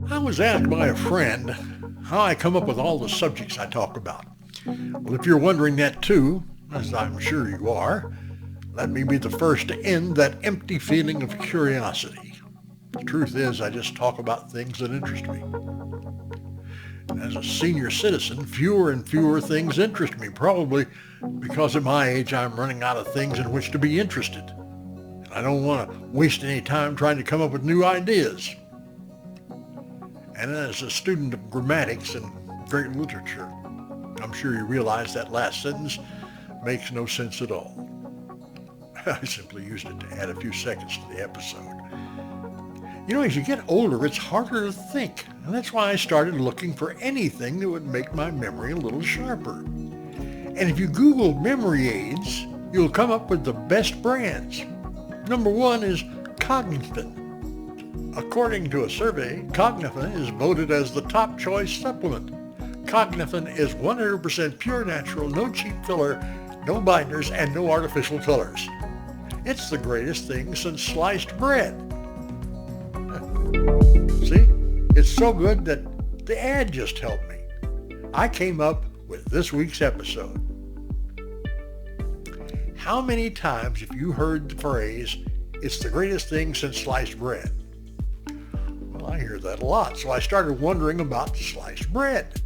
I was asked by a friend how I come up with all the subjects I talk about. Well, if you're wondering that too, as I'm sure you are, let me be the first to end that empty feeling of curiosity. The truth is, I just talk about things that interest me. As a senior citizen, fewer and fewer things interest me, probably because at my age I'm running out of things in which to be interested. And I don't want to waste any time trying to come up with new ideas. And as a student of grammatics and great literature, I'm sure you realize that last sentence makes no sense at all. I simply used it to add a few seconds to the episode. You know, as you get older, it's harder to think, and that's why I started looking for anything that would make my memory a little sharper. And if you Google memory aids, you'll come up with the best brands. Number one is Cognifen. According to a survey, Cognifen is voted as the top choice supplement. Cognifen is 100% pure natural, no cheap filler, no binders, and no artificial colors. It's the greatest thing since sliced bread. See, it's so good that the ad just helped me. I came up with this week's episode. How many times have you heard the phrase, "It's the greatest thing since sliced bread"? Well, I hear that a lot, so I started wondering about sliced bread.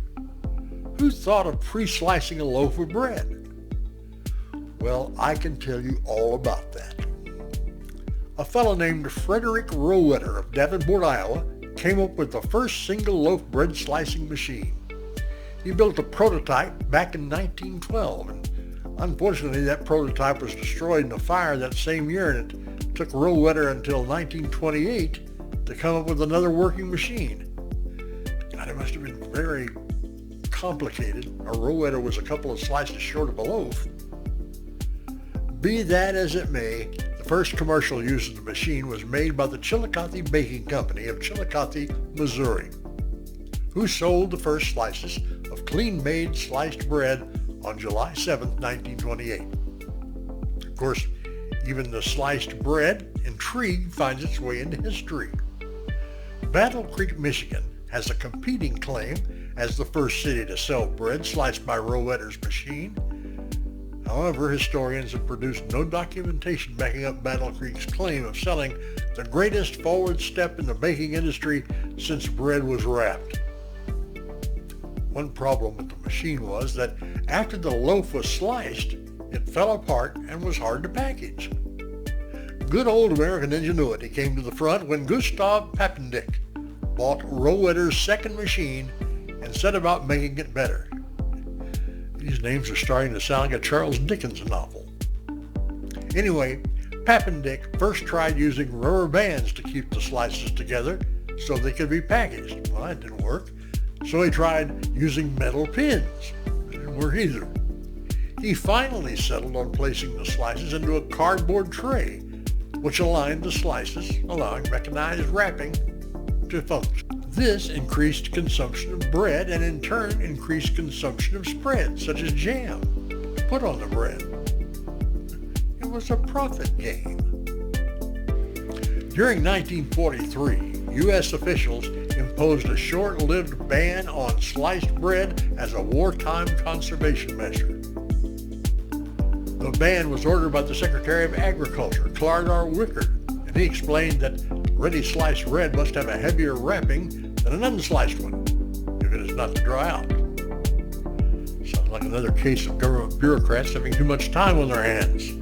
Who thought of pre-slicing a loaf of bread? Well, I can tell you all about that. A fellow named Frederick Rowetter of Davenport, Iowa, came up with the first single loaf bread slicing machine. He built a prototype back in 1912, and unfortunately that prototype was destroyed in a fire that same year, and it took Rowetter until 1928 to come up with another working machine. God, it must have been very complicated. A Rowetter was a couple of slices short of a loaf. Be that as it may, the first commercial use of the machine was made by the Chillicothe Baking Company of Chillicothe, Missouri, who sold the first slices of clean-made sliced bread on July 7, 1928. Of course, even the sliced bread intrigue finds its way into history. Battle Creek, Michigan has a competing claim as the first city to sell bread sliced by Rowetter's machine. However, historians have produced no documentation backing up Battle Creek's claim of selling the greatest forward step in the baking industry since bread was wrapped. One problem with the machine was that after the loaf was sliced, it fell apart and was hard to package. Good old American ingenuity came to the front when Gustav Papendick bought Rowetter's second machine and set about making it better. These names are starting to sound like a Charles Dickens novel. Anyway, Papendick first tried using rubber bands to keep the slices together so they could be packaged. Well, that didn't work. So he tried using metal pins. It didn't work either. He finally settled on placing the slices into a cardboard tray, which aligned the slices, allowing mechanized wrapping to function. This increased consumption of bread and in turn increased consumption of spreads, such as jam, put on the bread. It was a profit game. During 1943, U.S. officials imposed a short-lived ban on sliced bread as a wartime conservation measure. The ban was ordered by the Secretary of Agriculture, Clark R. Wickard, and he explained that ready sliced bread must have a heavier wrapping than an unsliced one, if it is not to dry out. Sounds like another case of government bureaucrats having too much time on their hands.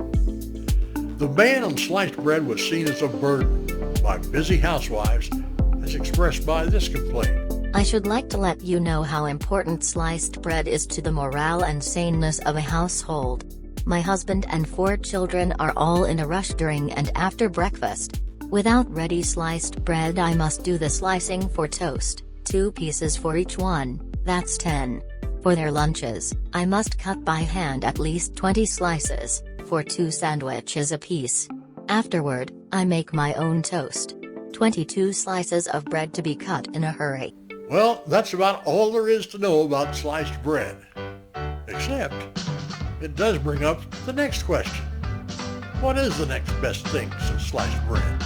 The ban on sliced bread was seen as a burden by busy housewives, as expressed by this complaint. I should like to let you know how important sliced bread is to the morale and saneness of a household. My husband and 4 children are all in a rush during and after breakfast. Without ready sliced bread, I must do the slicing for toast, 2 pieces for each one, that's 10. For their lunches, I must cut by hand at least 20 slices, for 2 sandwiches apiece. Afterward, I make my own toast. 22 slices of bread to be cut in a hurry. Well, that's about all there is to know about sliced bread. Except, it does bring up the next question. What is the next best thing since sliced bread?